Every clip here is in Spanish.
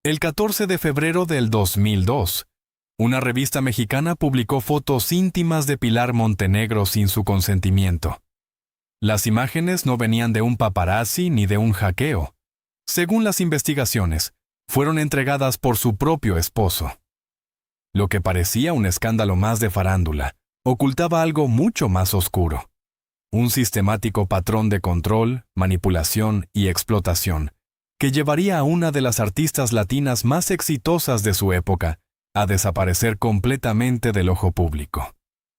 El 14 de febrero del 2002, una revista mexicana publicó fotos íntimas de Pilar Montenegro sin su consentimiento. Las imágenes no venían de un paparazzi ni de un hackeo. Según las investigaciones, fueron entregadas por su propio esposo. Lo que parecía un escándalo más de farándula, ocultaba algo mucho más oscuro. Un sistemático patrón de control, manipulación y explotación, que llevaría a una de las artistas latinas más exitosas de su época a desaparecer completamente del ojo público.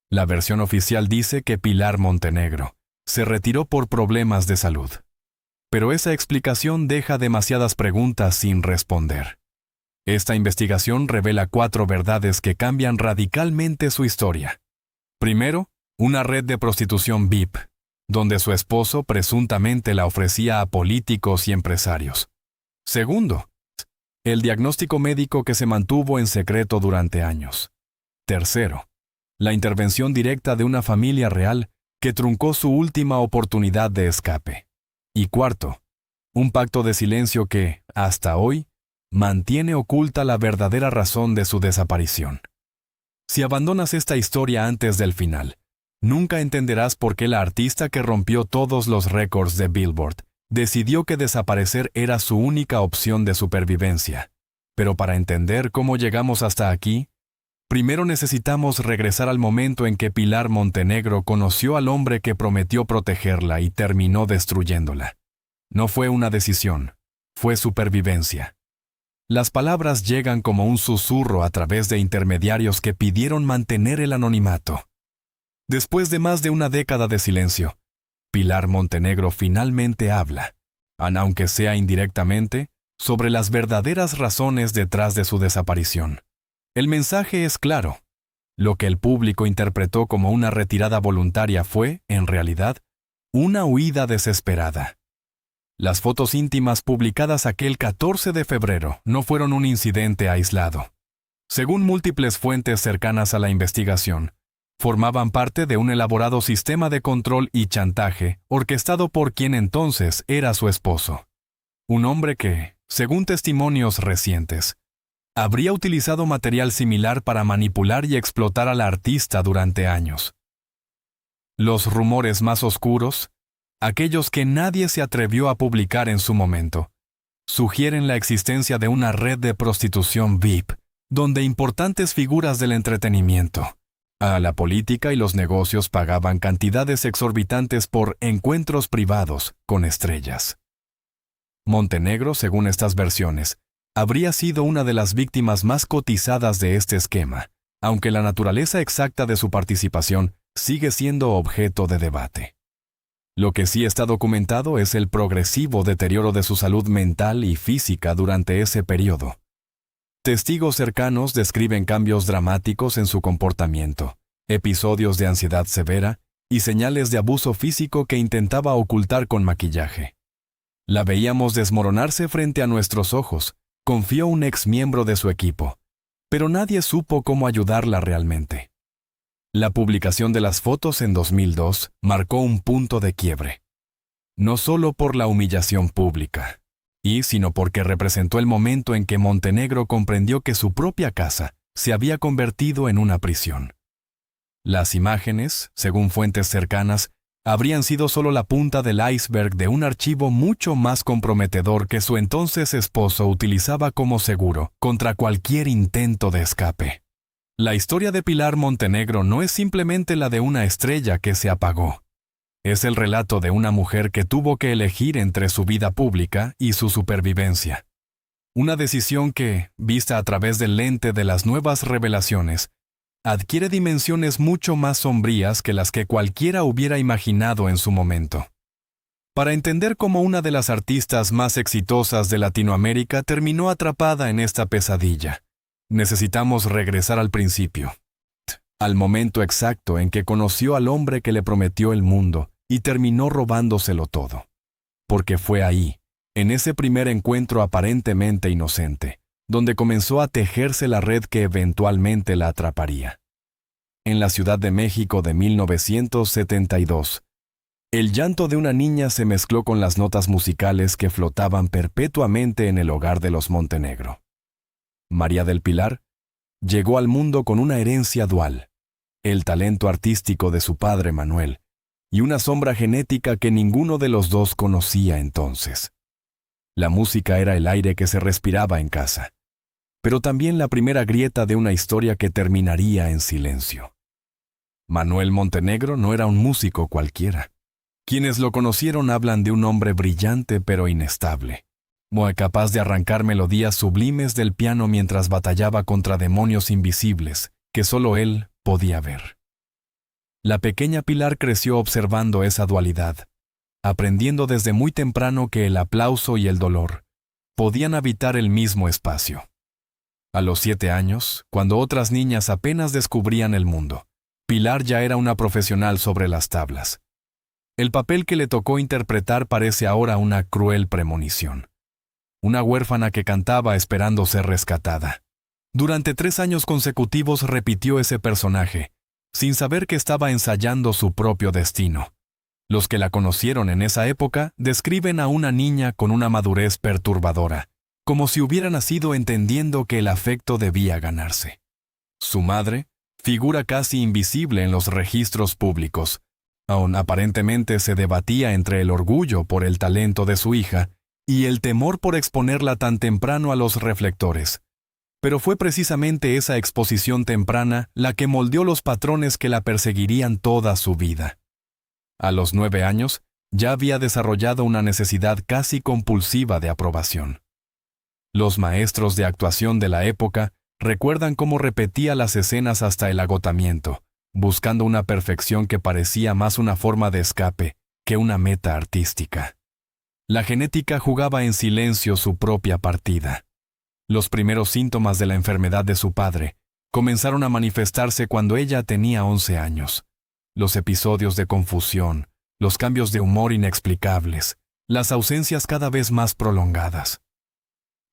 La versión oficial dice que Pilar Montenegro se retiró por problemas de salud. Pero esa explicación deja demasiadas preguntas sin responder. Esta investigación revela 4 verdades que cambian radicalmente su historia. Primero, una red de prostitución VIP, donde su esposo presuntamente la ofrecía a políticos y empresarios. Segundo, el diagnóstico médico que se mantuvo en secreto durante años. Tercero, la intervención directa de una familia real que truncó su última oportunidad de escape. Y cuarto, un pacto de silencio que, hasta hoy, mantiene oculta la verdadera razón de su desaparición. Si abandonas esta historia antes del final, nunca entenderás por qué la artista que rompió todos los récords de Billboard decidió que desaparecer era su única opción de supervivencia. Pero para entender cómo llegamos hasta aquí, primero necesitamos regresar al momento en que Pilar Montenegro conoció al hombre que prometió protegerla y terminó destruyéndola. No fue una decisión, fue supervivencia. Las palabras llegan como un susurro a través de intermediarios que pidieron mantener el anonimato. Después de más de una década de silencio, Pilar Montenegro finalmente habla, aunque sea indirectamente, sobre las verdaderas razones detrás de su desaparición. El mensaje es claro. Lo que el público interpretó como una retirada voluntaria fue, en realidad, una huida desesperada. Las fotos íntimas publicadas aquel 14 de febrero no fueron un incidente aislado. Según múltiples fuentes cercanas a la investigación, formaban parte de un elaborado sistema de control y chantaje orquestado por quien entonces era su esposo. Un hombre que, según testimonios recientes, habría utilizado material similar para manipular y explotar a la artista durante años. Los rumores más oscuros, aquellos que nadie se atrevió a publicar en su momento, sugieren la existencia de una red de prostitución VIP, donde importantes figuras del entretenimiento, a la política y los negocios pagaban cantidades exorbitantes por encuentros privados con estrellas. Montenegro, según estas versiones, habría sido una de las víctimas más cotizadas de este esquema, aunque la naturaleza exacta de su participación sigue siendo objeto de debate. Lo que sí está documentado es el progresivo deterioro de su salud mental y física durante ese periodo. Testigos cercanos describen cambios dramáticos en su comportamiento, episodios de ansiedad severa y señales de abuso físico que intentaba ocultar con maquillaje. La veíamos desmoronarse frente a nuestros ojos, confió un ex miembro de su equipo, pero nadie supo cómo ayudarla realmente. La publicación de las fotos en 2002 marcó un punto de quiebre. No solo por la humillación pública, sino porque representó el momento en que Montenegro comprendió que su propia casa se había convertido en una prisión. Las imágenes, según fuentes cercanas, habrían sido solo la punta del iceberg de un archivo mucho más comprometedor que su entonces esposo utilizaba como seguro contra cualquier intento de escape. La historia de Pilar Montenegro no es simplemente la de una estrella que se apagó. Es el relato de una mujer que tuvo que elegir entre su vida pública y su supervivencia. Una decisión que, vista a través del lente de las nuevas revelaciones, adquiere dimensiones mucho más sombrías que las que cualquiera hubiera imaginado en su momento. Para entender cómo una de las artistas más exitosas de Latinoamérica terminó atrapada en esta pesadilla, necesitamos regresar al principio, al momento exacto en que conoció al hombre que le prometió el mundo y terminó robándoselo todo. Porque fue ahí, en ese primer encuentro aparentemente inocente, donde comenzó a tejerse la red que eventualmente la atraparía. En la Ciudad de México de 1972, el llanto de una niña se mezcló con las notas musicales que flotaban perpetuamente en el hogar de los Montenegro. María del Pilar llegó al mundo con una herencia dual, el talento artístico de su padre Manuel, y una sombra genética que ninguno de los dos conocía entonces. La música era el aire que se respiraba en casa, pero también la primera grieta de una historia que terminaría en silencio. Manuel Montenegro no era un músico cualquiera. Quienes lo conocieron hablan de un hombre brillante pero inestable, muy capaz de arrancar melodías sublimes del piano mientras batallaba contra demonios invisibles que solo él podía ver. La pequeña Pilar creció observando esa dualidad, aprendiendo desde muy temprano que el aplauso y el dolor podían habitar el mismo espacio. A los 7 años, cuando otras niñas apenas descubrían el mundo, Pilar ya era una profesional sobre las tablas. El papel que le tocó interpretar parece ahora una cruel premonición. Una huérfana que cantaba esperando ser rescatada. Durante 3 años consecutivos repitió ese personaje, sin saber que estaba ensayando su propio destino. Los que la conocieron en esa época describen a una niña con una madurez perturbadora, como si hubiera nacido entendiendo que el afecto debía ganarse. Su madre, figura casi invisible en los registros públicos, aun aparentemente se debatía entre el orgullo por el talento de su hija y el temor por exponerla tan temprano a los reflectores. Pero fue precisamente esa exposición temprana la que moldeó los patrones que la perseguirían toda su vida. A los 9 años, ya había desarrollado una necesidad casi compulsiva de aprobación. Los maestros de actuación de la época recuerdan cómo repetía las escenas hasta el agotamiento, buscando una perfección que parecía más una forma de escape que una meta artística. La genética jugaba en silencio su propia partida. Los primeros síntomas de la enfermedad de su padre comenzaron a manifestarse cuando ella tenía 11 años. Los episodios de confusión, los cambios de humor inexplicables, las ausencias cada vez más prolongadas.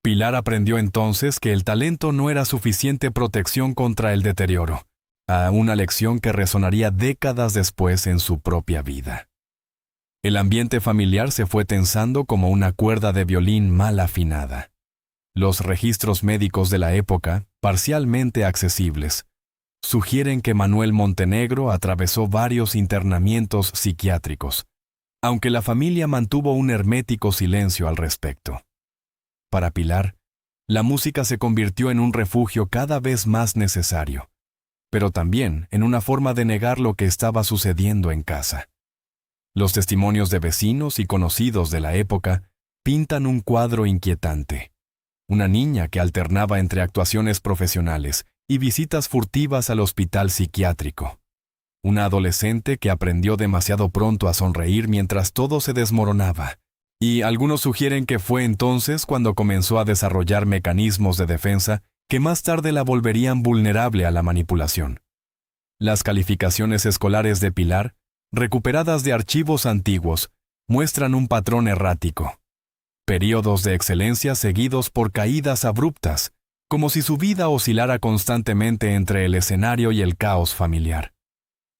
Pilar aprendió entonces que el talento no era suficiente protección contra el deterioro, a una lección que resonaría décadas después en su propia vida. El ambiente familiar se fue tensando como una cuerda de violín mal afinada. Los registros médicos de la época, parcialmente accesibles, sugieren que Manuel Montenegro atravesó varios internamientos psiquiátricos, aunque la familia mantuvo un hermético silencio al respecto. Para Pilar, la música se convirtió en un refugio cada vez más necesario, pero también en una forma de negar lo que estaba sucediendo en casa. Los testimonios de vecinos y conocidos de la época pintan un cuadro inquietante. Una niña que alternaba entre actuaciones profesionales y visitas furtivas al hospital psiquiátrico. Una adolescente que aprendió demasiado pronto a sonreír mientras todo se desmoronaba. Y algunos sugieren que fue entonces cuando comenzó a desarrollar mecanismos de defensa que más tarde la volverían vulnerable a la manipulación. Las calificaciones escolares de Pilar, recuperadas de archivos antiguos, muestran un patrón errático. Períodos de excelencia seguidos por caídas abruptas, como si su vida oscilara constantemente entre el escenario y el caos familiar.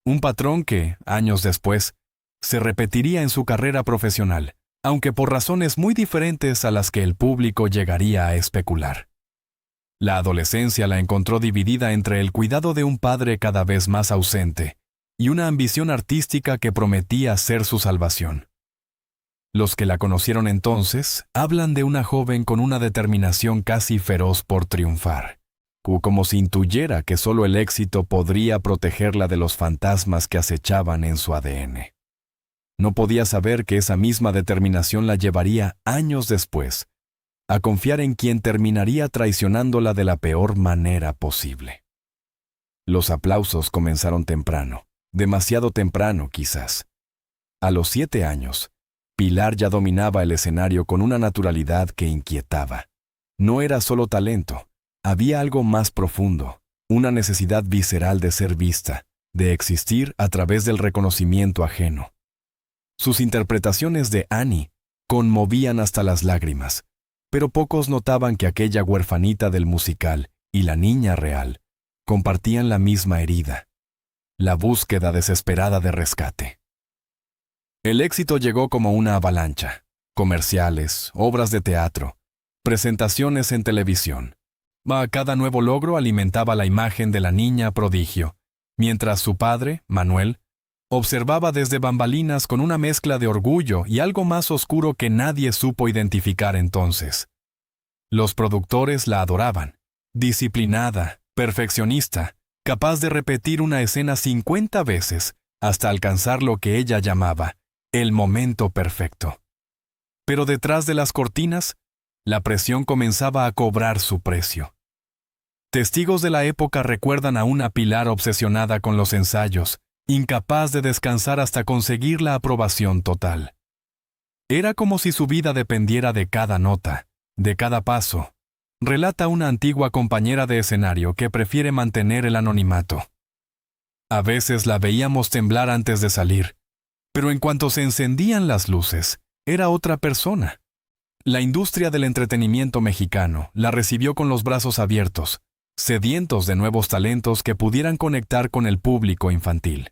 Un patrón que, años después, se repetiría en su carrera profesional, aunque por razones muy diferentes a las que el público llegaría a especular. La adolescencia la encontró dividida entre el cuidado de un padre cada vez más ausente y una ambición artística que prometía ser su salvación. Los que la conocieron entonces hablan de una joven con una determinación casi feroz por triunfar, como si intuyera que solo el éxito podría protegerla de los fantasmas que acechaban en su ADN. No podía saber que esa misma determinación la llevaría años después a confiar en quien terminaría traicionándola de la peor manera posible. Los aplausos comenzaron temprano, demasiado temprano quizás. A los 7 años, Pilar ya dominaba el escenario con una naturalidad que inquietaba. No era solo talento, había algo más profundo, una necesidad visceral de ser vista, de existir a través del reconocimiento ajeno. Sus interpretaciones de Annie conmovían hasta las lágrimas, pero pocos notaban que aquella huerfanita del musical y la niña real compartían la misma herida, la búsqueda desesperada de rescate. El éxito llegó como una avalancha: comerciales, obras de teatro, presentaciones en televisión. Cada nuevo logro alimentaba la imagen de la niña prodigio, mientras su padre, Manuel, observaba desde bambalinas con una mezcla de orgullo y algo más oscuro que nadie supo identificar entonces. Los productores la adoraban, disciplinada, perfeccionista, capaz de repetir una escena 50 veces hasta alcanzar lo que ella llamaba el momento perfecto. Pero detrás de las cortinas, la presión comenzaba a cobrar su precio. Testigos de la época recuerdan a una Pilar obsesionada con los ensayos, incapaz de descansar hasta conseguir la aprobación total. Era como si su vida dependiera de cada nota, de cada paso, relata una antigua compañera de escenario que prefiere mantener el anonimato. A veces la veíamos temblar antes de salir, pero en cuanto se encendían las luces, era otra persona. La industria del entretenimiento mexicano la recibió con los brazos abiertos, sedientos de nuevos talentos que pudieran conectar con el público infantil.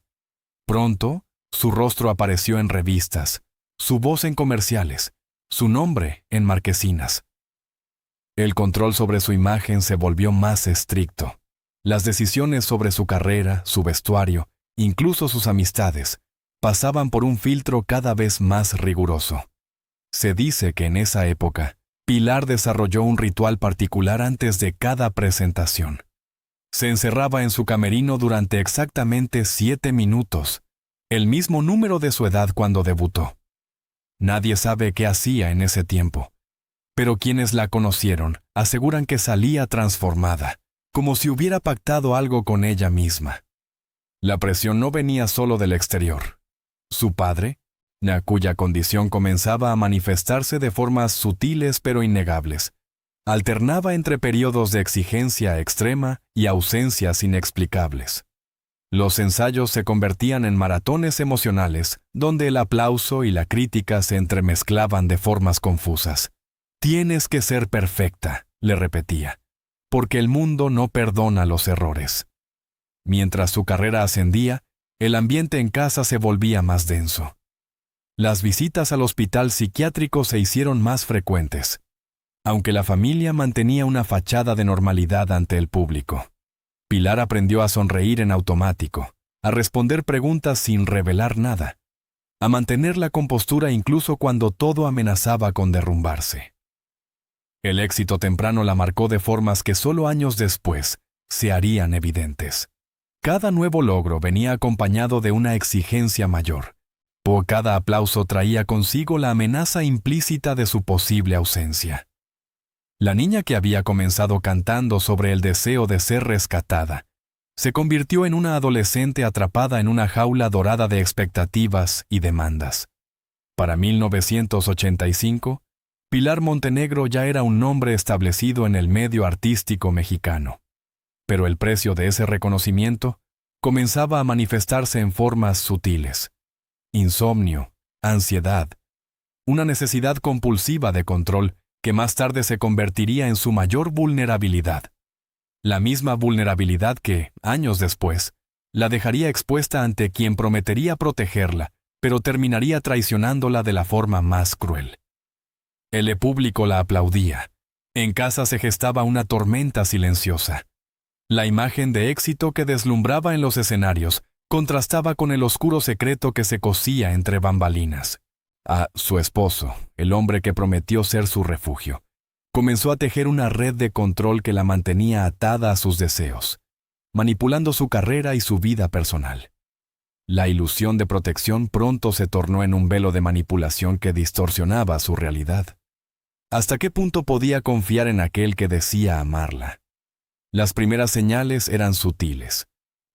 Pronto, su rostro apareció en revistas, su voz en comerciales, su nombre en marquesinas. El control sobre su imagen se volvió más estricto. Las decisiones sobre su carrera, su vestuario, incluso sus amistades, pasaban por un filtro cada vez más riguroso. Se dice que en esa época, Pilar desarrolló un ritual particular antes de cada presentación. Se encerraba en su camerino durante exactamente 7 minutos, el mismo número de su edad cuando debutó. Nadie sabe qué hacía en ese tiempo, pero quienes la conocieron aseguran que salía transformada, como si hubiera pactado algo con ella misma. La presión no venía solo del exterior. Su padre, cuya condición comenzaba a manifestarse de formas sutiles pero innegables, alternaba entre periodos de exigencia extrema y ausencias inexplicables. Los ensayos se convertían en maratones emocionales, donde el aplauso y la crítica se entremezclaban de formas confusas. «Tienes que ser perfecta», le repetía, «porque el mundo no perdona los errores». Mientras su carrera ascendía, el ambiente en casa se volvía más denso. Las visitas al hospital psiquiátrico se hicieron más frecuentes, aunque la familia mantenía una fachada de normalidad ante el público. Pilar aprendió a sonreír en automático, a responder preguntas sin revelar nada, a mantener la compostura incluso cuando todo amenazaba con derrumbarse. El éxito temprano la marcó de formas que solo años después se harían evidentes. Cada nuevo logro venía acompañado de una exigencia mayor. Cada aplauso traía consigo la amenaza implícita de su posible ausencia. La niña que había comenzado cantando sobre el deseo de ser rescatada, se convirtió en una adolescente atrapada en una jaula dorada de expectativas y demandas. Para 1985, Pilar Montenegro ya era un nombre establecido en el medio artístico mexicano. Pero el precio de ese reconocimiento comenzaba a manifestarse en formas sutiles. Insomnio, ansiedad, una necesidad compulsiva de control que más tarde se convertiría en su mayor vulnerabilidad. La misma vulnerabilidad que, años después, la dejaría expuesta ante quien prometería protegerla, pero terminaría traicionándola de la forma más cruel. El público la aplaudía. En casa se gestaba una tormenta silenciosa. La imagen de éxito que deslumbraba en los escenarios contrastaba con el oscuro secreto que se cosía entre bambalinas. Su esposo, el hombre que prometió ser su refugio, comenzó a tejer una red de control que la mantenía atada a sus deseos, manipulando su carrera y su vida personal. La ilusión de protección pronto se tornó en un velo de manipulación que distorsionaba su realidad. ¿Hasta qué punto podía confiar en aquel que decía amarla? Las primeras señales eran sutiles.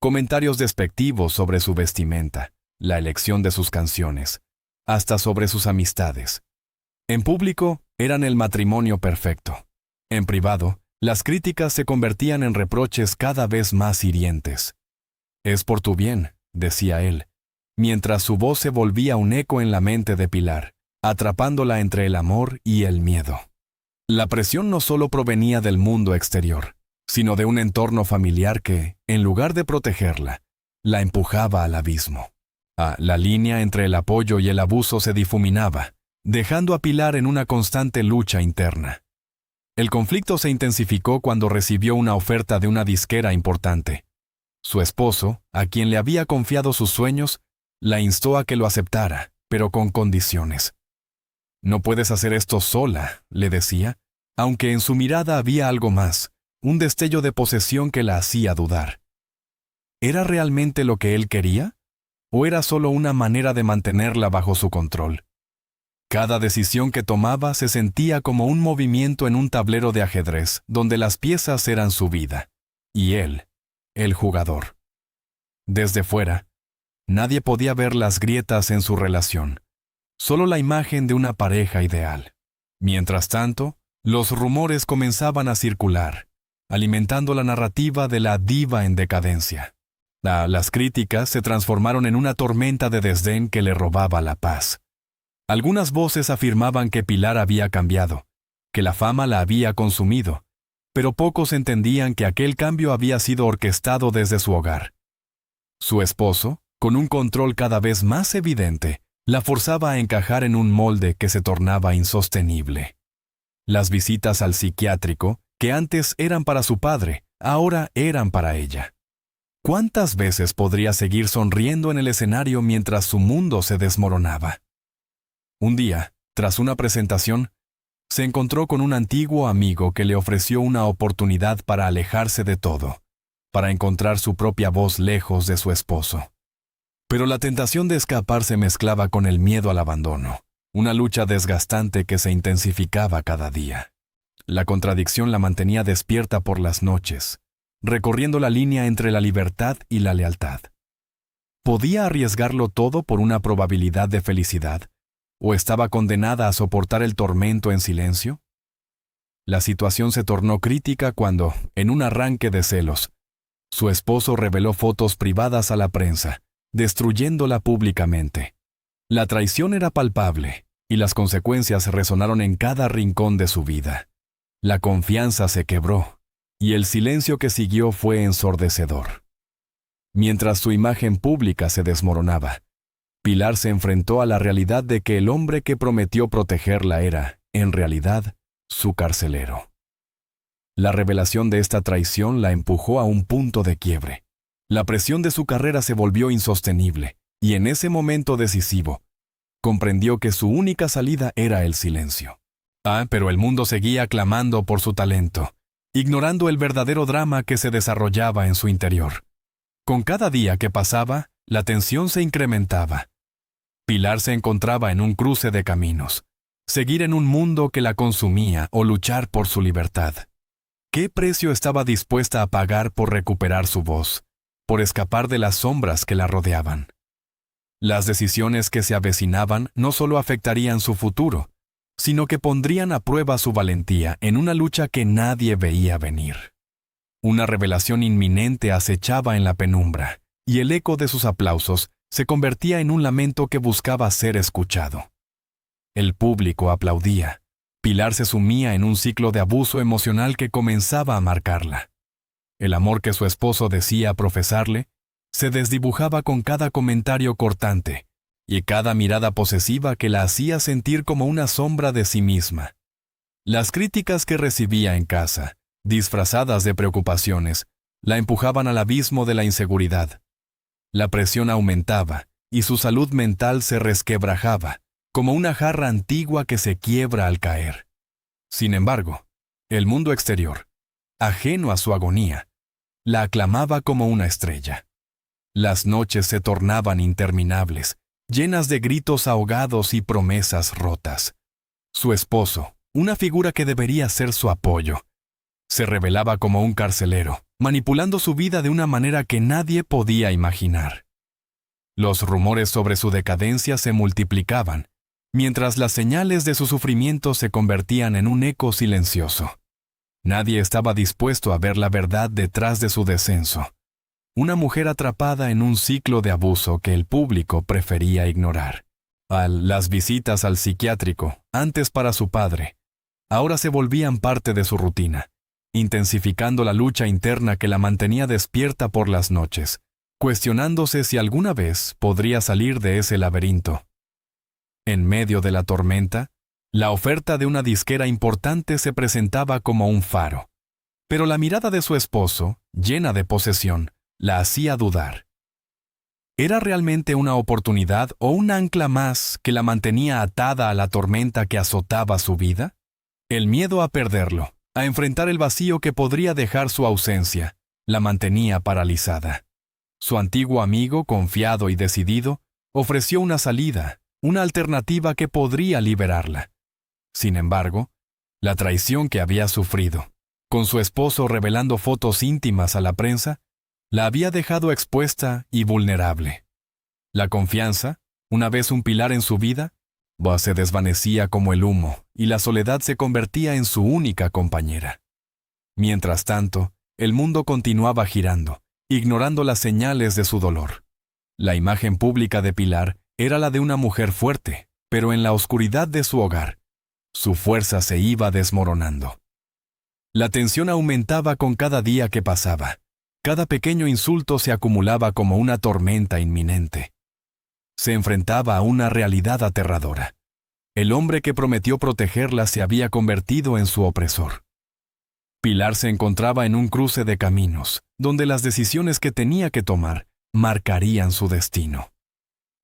Comentarios despectivos sobre su vestimenta, la elección de sus canciones, hasta sobre sus amistades. En público, eran el matrimonio perfecto. En privado, las críticas se convertían en reproches cada vez más hirientes. «Es por tu bien», decía él, mientras su voz se volvía un eco en la mente de Pilar, atrapándola entre el amor y el miedo. La presión no solo provenía del mundo exterior, sino de un entorno familiar que, en lugar de protegerla, la empujaba al abismo. La línea entre el apoyo y el abuso se difuminaba, dejando a Pilar en una constante lucha interna. El conflicto se intensificó cuando recibió una oferta de una disquera importante. Su esposo, a quien le había confiado sus sueños, la instó a que lo aceptara, pero con condiciones. «No puedes hacer esto sola», le decía, aunque en su mirada había algo más, un destello de posesión que la hacía dudar. ¿Era realmente lo que él quería? ¿O era solo una manera de mantenerla bajo su control? Cada decisión que tomaba se sentía como un movimiento en un tablero de ajedrez, donde las piezas eran su vida, y él, el jugador. Desde fuera, nadie podía ver las grietas en su relación, solo la imagen de una pareja ideal. Mientras tanto, los rumores comenzaban a circular, alimentando la narrativa de la diva en decadencia. Las críticas se transformaron en una tormenta de desdén que le robaba la paz. Algunas voces afirmaban que Pilar había cambiado, que la fama la había consumido, pero pocos entendían que aquel cambio había sido orquestado desde su hogar. Su esposo, con un control cada vez más evidente, la forzaba a encajar en un molde que se tornaba insostenible. Las visitas al psiquiátrico, que antes eran para su padre, ahora eran para ella. ¿Cuántas veces podría seguir sonriendo en el escenario mientras su mundo se desmoronaba? Un día, tras una presentación, se encontró con un antiguo amigo que le ofreció una oportunidad para alejarse de todo, para encontrar su propia voz lejos de su esposo. Pero la tentación de escapar se mezclaba con el miedo al abandono, una lucha desgastante que se intensificaba cada día. La contradicción la mantenía despierta por las noches, recorriendo la línea entre la libertad y la lealtad. ¿Podía arriesgarlo todo por una probabilidad de felicidad? ¿O estaba condenada a soportar el tormento en silencio? La situación se tornó crítica cuando, en un arranque de celos, su esposo reveló fotos privadas a la prensa, destruyéndola públicamente. La traición era palpable, y las consecuencias resonaron en cada rincón de su vida. La confianza se quebró, y el silencio que siguió fue ensordecedor. Mientras su imagen pública se desmoronaba, Pilar se enfrentó a la realidad de que el hombre que prometió protegerla era, en realidad, su carcelero. La revelación de esta traición la empujó a un punto de quiebre. La presión de su carrera se volvió insostenible, y en ese momento decisivo, comprendió que su única salida era el silencio. Pero el mundo seguía clamando por su talento, ignorando el verdadero drama que se desarrollaba en su interior. Con cada día que pasaba, la tensión se incrementaba. Pilar se encontraba en un cruce de caminos, seguir en un mundo que la consumía o luchar por su libertad. ¿Qué precio estaba dispuesta a pagar por recuperar su voz, por escapar de las sombras que la rodeaban? Las decisiones que se avecinaban no solo afectarían su futuro, sino que pondrían a prueba su valentía en una lucha que nadie veía venir. Una revelación inminente acechaba en la penumbra, y el eco de sus aplausos se convertía en un lamento que buscaba ser escuchado. El público aplaudía. Pilar se sumía en un ciclo de abuso emocional que comenzaba a marcarla. El amor que su esposo decía profesarle se desdibujaba con cada comentario cortante y cada mirada posesiva que la hacía sentir como una sombra de sí misma. Las críticas que recibía en casa, disfrazadas de preocupaciones, la empujaban al abismo de la inseguridad. La presión aumentaba y su salud mental se resquebrajaba, como una jarra antigua que se quiebra al caer. Sin embargo, el mundo exterior, ajeno a su agonía, la aclamaba como una estrella. Las noches se tornaban interminables, llenas de gritos ahogados y promesas rotas. Su esposo, una figura que debería ser su apoyo, se revelaba como un carcelero, manipulando su vida de una manera que nadie podía imaginar. Los rumores sobre su decadencia se multiplicaban, mientras las señales de su sufrimiento se convertían en un eco silencioso. Nadie estaba dispuesto a ver la verdad detrás de su descenso. Una mujer atrapada en un ciclo de abuso que el público prefería ignorar. Las visitas al psiquiátrico, antes para su padre, ahora se volvían parte de su rutina, intensificando la lucha interna que la mantenía despierta por las noches, cuestionándose si alguna vez podría salir de ese laberinto. En medio de la tormenta, La oferta de una disquera importante se presentaba como un faro, pero la mirada de su esposo, llena de posesión, la hacía dudar. ¿Era realmente una oportunidad o un ancla más que la mantenía atada a la tormenta que azotaba su vida? El miedo a perderlo, a enfrentar el vacío que podría dejar su ausencia, la mantenía paralizada. Su antiguo amigo, confiado y decidido, ofreció una salida, una alternativa que podría liberarla. Sin embargo, la traición que había sufrido, con su esposo revelando fotos íntimas a la prensa, la había dejado expuesta y vulnerable. La confianza, una vez un pilar en su vida, se desvanecía como el humo y la soledad se convertía en su única compañera. Mientras tanto, el mundo continuaba girando, ignorando las señales de su dolor. La imagen pública de Pilar era la de una mujer fuerte, pero en la oscuridad de su hogar, su fuerza se iba desmoronando. La tensión aumentaba con cada día que pasaba. Cada pequeño insulto se acumulaba como una tormenta inminente. Se enfrentaba a una realidad aterradora. El hombre que prometió protegerla se había convertido en su opresor. Pilar se encontraba en un cruce de caminos, donde las decisiones que tenía que tomar marcarían su destino.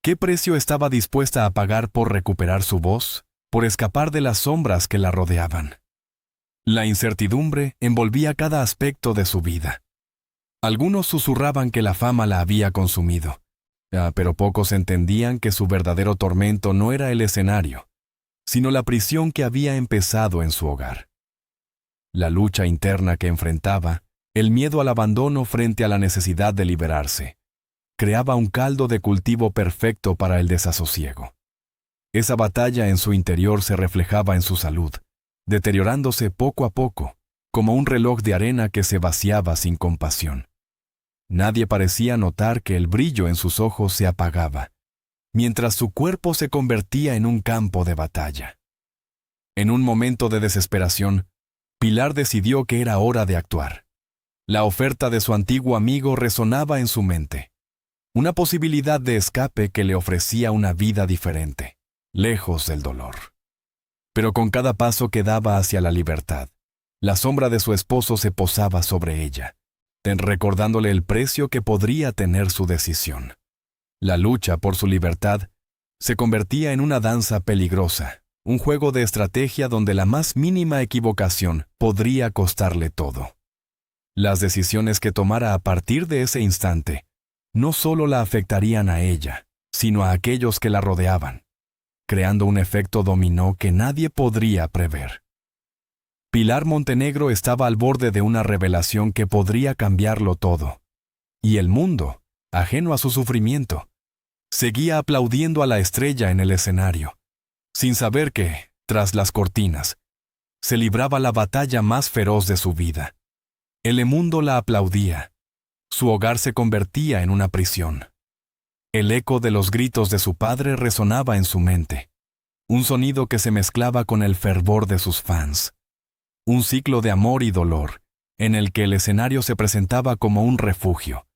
¿Qué precio estaba dispuesta a pagar por recuperar su voz, por escapar de las sombras que la rodeaban? La incertidumbre envolvía cada aspecto de su vida. Algunos susurraban que la fama la había consumido, pero pocos entendían que su verdadero tormento no era el escenario, sino la prisión que había empezado en su hogar. La lucha interna que enfrentaba, el miedo al abandono frente a la necesidad de liberarse, creaba un caldo de cultivo perfecto para el desasosiego. Esa batalla en su interior se reflejaba en su salud, deteriorándose poco a poco, como un reloj de arena que se vaciaba sin compasión. Nadie parecía notar que el brillo en sus ojos se apagaba, mientras su cuerpo se convertía en un campo de batalla. En un momento de desesperación, Pilar decidió que era hora de actuar. La oferta de su antiguo amigo resonaba en su mente, una posibilidad de escape que le ofrecía una vida diferente, lejos del dolor. Pero con cada paso que daba hacia la libertad, la sombra de su esposo se posaba sobre ella, recordándole el precio que podría tener su decisión. La lucha por su libertad se convertía en una danza peligrosa, un juego de estrategia donde la más mínima equivocación podría costarle todo. Las decisiones que tomara a partir de ese instante no solo la afectarían a ella, sino a aquellos que la rodeaban, creando un efecto dominó que nadie podría prever. Pilar Montenegro estaba al borde de una revelación que podría cambiarlo todo. Y el mundo, ajeno a su sufrimiento, seguía aplaudiendo a la estrella en el escenario, sin saber que, tras las cortinas, se libraba la batalla más feroz de su vida. El mundo la aplaudía. Su hogar se convertía en una prisión. El eco de los gritos de su padre resonaba en su mente, un sonido que se mezclaba con el fervor de sus fans. Un ciclo de amor y dolor, en el que el escenario se presentaba como un refugio,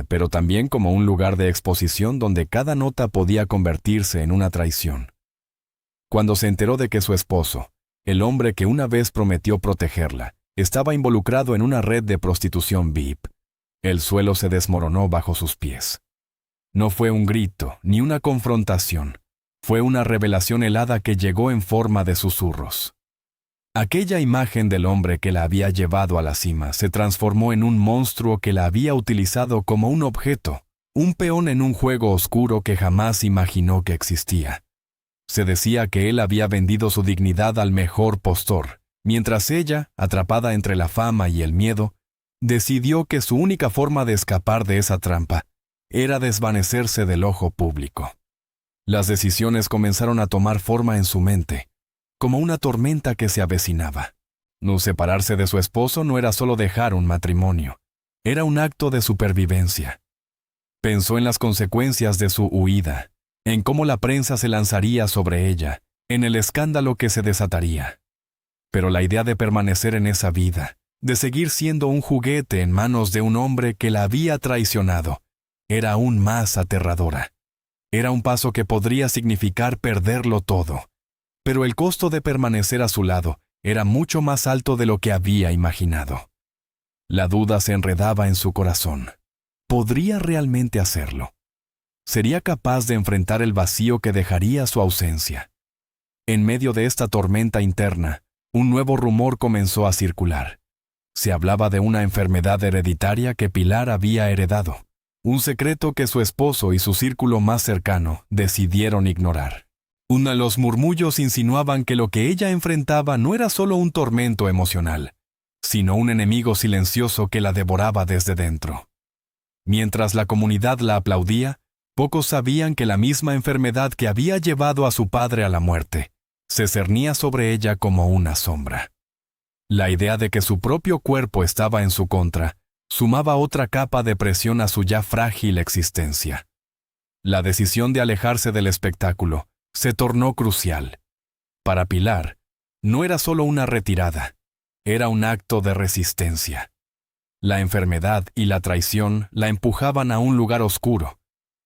pero también como un lugar de exposición donde cada nota podía convertirse en una traición. Cuando se enteró de que su esposo, el hombre que una vez prometió protegerla, estaba involucrado en una red de prostitución VIP, el suelo se desmoronó bajo sus pies. No fue un grito ni una confrontación, fue una revelación helada que llegó en forma de susurros. Aquella imagen del hombre que la había llevado a la cima se transformó en un monstruo que la había utilizado como un objeto, un peón en un juego oscuro que jamás imaginó que existía. Se decía que él había vendido su dignidad al mejor postor, mientras ella, atrapada entre la fama y el miedo, decidió que su única forma de escapar de esa trampa era desvanecerse del ojo público. Las decisiones comenzaron a tomar forma en su mente, como una tormenta que se avecinaba. No separarse de su esposo no era solo dejar un matrimonio, era un acto de supervivencia. Pensó en las consecuencias de su huida, en cómo la prensa se lanzaría sobre ella, en el escándalo que se desataría. Pero la idea de permanecer en esa vida, de seguir siendo un juguete en manos de un hombre que la había traicionado, era aún más aterradora. Era un paso que podría significar perderlo todo. pero el costo de permanecer a su lado era mucho más alto de lo que había imaginado. La duda se enredaba en su corazón. ¿Podría realmente hacerlo? ¿Sería capaz de enfrentar el vacío que dejaría su ausencia? En medio de esta tormenta interna, un nuevo rumor comenzó a circular. Se hablaba de una enfermedad hereditaria que Pilar había heredado, un secreto que su esposo y su círculo más cercano decidieron ignorar. Los murmullos insinuaban que lo que ella enfrentaba no era solo un tormento emocional, sino un enemigo silencioso que la devoraba desde dentro. Mientras la comunidad la aplaudía, pocos sabían que la misma enfermedad que había llevado a su padre a la muerte se cernía sobre ella como una sombra. La idea de que su propio cuerpo estaba en su contra sumaba otra capa de presión a su ya frágil existencia. La decisión de alejarse del espectáculo se tornó crucial. Para Pilar, no era solo una retirada, era un acto de resistencia. La enfermedad y la traición la empujaban a un lugar oscuro,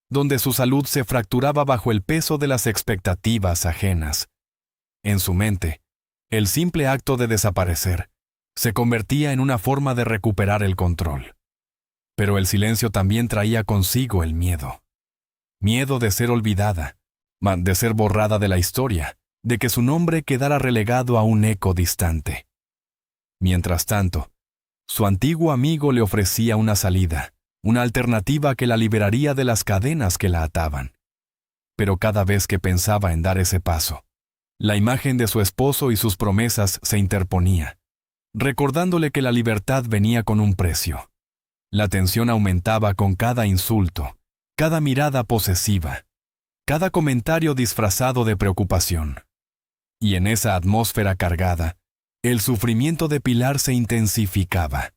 donde su salud se fracturaba bajo el peso de las expectativas ajenas. En su mente, el simple acto de desaparecer se convertía en una forma de recuperar el control. Pero el silencio también traía consigo el miedo. Miedo de ser olvidada, de ser borrada de la historia, de que su nombre quedara relegado a un eco distante. Mientras tanto, su antiguo amigo le ofrecía una salida, una alternativa que la liberaría de las cadenas que la ataban. Pero cada vez que pensaba en dar ese paso, la imagen de su esposo y sus promesas se interponía, recordándole que la libertad venía con un precio. La tensión aumentaba con cada insulto, cada mirada posesiva, cada comentario disfrazado de preocupación. Y en esa atmósfera cargada, el sufrimiento de Pilar se intensificaba,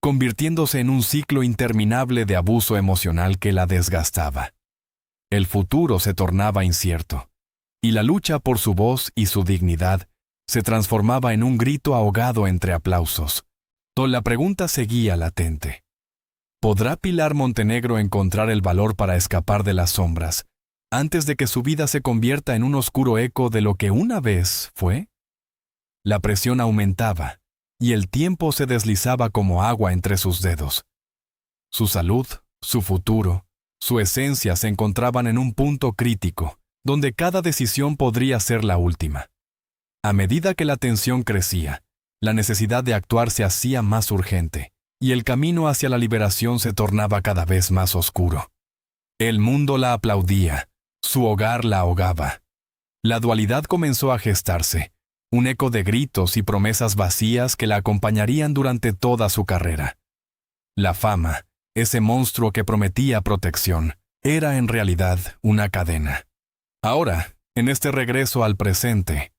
convirtiéndose en un ciclo interminable de abuso emocional que la desgastaba. El futuro se tornaba incierto, y la lucha por su voz y su dignidad se transformaba en un grito ahogado entre aplausos. La pregunta seguía latente. ¿Podrá Pilar Montenegro encontrar el valor para escapar de las sombras, antes de que su vida se convierta en un oscuro eco de lo que una vez fue? La presión aumentaba, y el tiempo se deslizaba como agua entre sus dedos. Su salud, su futuro, su esencia se encontraban en un punto crítico, donde cada decisión podría ser la última. A medida que la tensión crecía, la necesidad de actuar se hacía más urgente, y el camino hacia la liberación se tornaba cada vez más oscuro. El mundo la aplaudía, su hogar la ahogaba. La dualidad comenzó a gestarse, un eco de gritos y promesas vacías que la acompañarían durante toda su carrera. La fama, ese monstruo que prometía protección, era en realidad una cadena. Ahora, en este regreso al presente,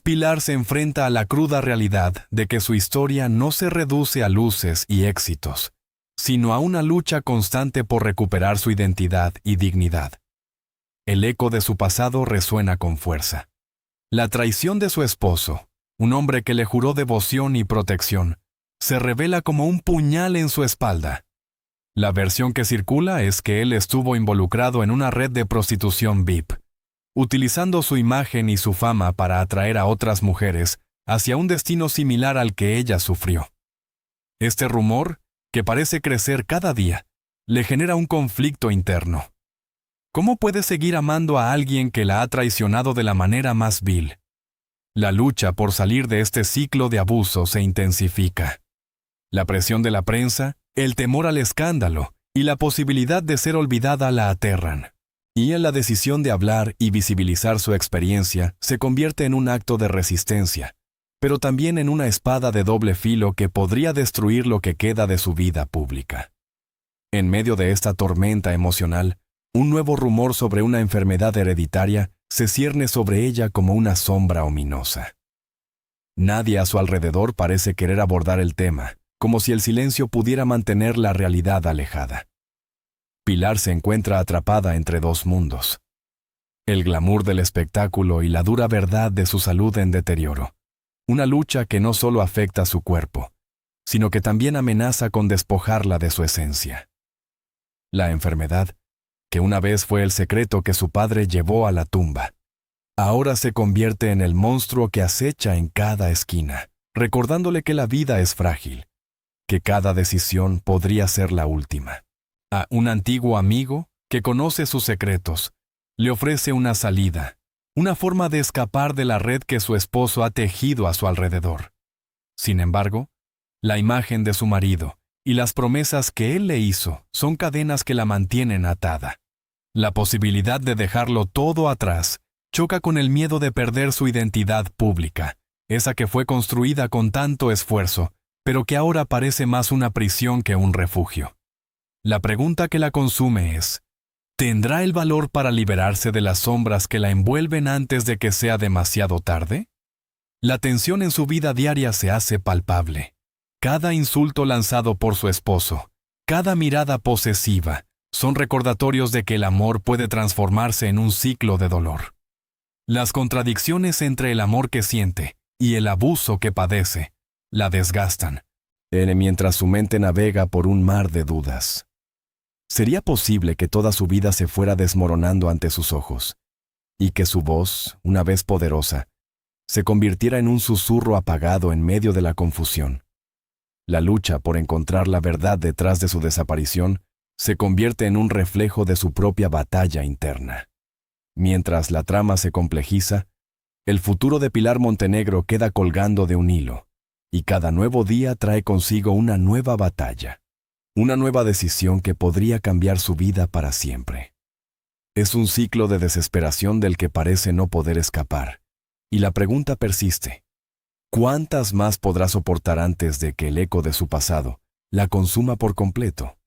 Pilar se enfrenta a la cruda realidad de que su historia no se reduce a luces y éxitos, sino a una lucha constante por recuperar su identidad y dignidad. El eco de su pasado resuena con fuerza. La traición de su esposo, un hombre que le juró devoción y protección, se revela como un puñal en su espalda. La versión que circula es que él estuvo involucrado en una red de prostitución VIP, utilizando su imagen y su fama para atraer a otras mujeres hacia un destino similar al que ella sufrió. Este rumor, que parece crecer cada día, le genera un conflicto interno. ¿Cómo puede seguir amando a alguien que la ha traicionado de la manera más vil? La lucha por salir de este ciclo de abuso se intensifica. La presión de la prensa, el temor al escándalo y la posibilidad de ser olvidada la aterran. Y en la decisión de hablar y visibilizar su experiencia se convierte en un acto de resistencia, pero también en una espada de doble filo que podría destruir lo que queda de su vida pública. En medio de esta tormenta emocional, un nuevo rumor sobre una enfermedad hereditaria se cierne sobre ella como una sombra ominosa. Nadie a su alrededor parece querer abordar el tema, como si el silencio pudiera mantener la realidad alejada. Pilar se encuentra atrapada entre dos mundos: el glamour del espectáculo y la dura verdad de su salud en deterioro. Una lucha que no solo afecta a su cuerpo, sino que también amenaza con despojarla de su esencia. La enfermedad, que una vez fue el secreto que su padre llevó a la tumba, ahora se convierte en el monstruo que acecha en cada esquina, recordándole que la vida es frágil, que cada decisión podría ser la última. A un antiguo amigo, que conoce sus secretos, le ofrece una salida, una forma de escapar de la red que su esposo ha tejido a su alrededor. Sin embargo, la imagen de su marido y las promesas que él le hizo son cadenas que la mantienen atada. La posibilidad de dejarlo todo atrás choca con el miedo de perder su identidad pública, esa que fue construida con tanto esfuerzo, pero que ahora parece más una prisión que un refugio. La pregunta que la consume es, ¿tendrá el valor para liberarse de las sombras que la envuelven antes de que sea demasiado tarde? La tensión en su vida diaria se hace palpable. Cada insulto lanzado por su esposo, cada mirada posesiva, son recordatorios de que el amor puede transformarse en un ciclo de dolor. Las contradicciones entre el amor que siente y el abuso que padece la desgastan, mientras su mente navega por un mar de dudas. ¿Sería posible que toda su vida se fuera desmoronando ante sus ojos, y que su voz, una vez poderosa, se convirtiera en un susurro apagado en medio de la confusión? La lucha por encontrar la verdad detrás de su desaparición se convierte en un reflejo de su propia batalla interna. Mientras la trama se complejiza, el futuro de Pilar Montenegro queda colgando de un hilo, y cada nuevo día trae consigo una nueva batalla, una nueva decisión que podría cambiar su vida para siempre. Es un ciclo de desesperación del que parece no poder escapar, y la pregunta persiste: ¿cuántas más podrá soportar antes de que el eco de su pasado la consuma por completo?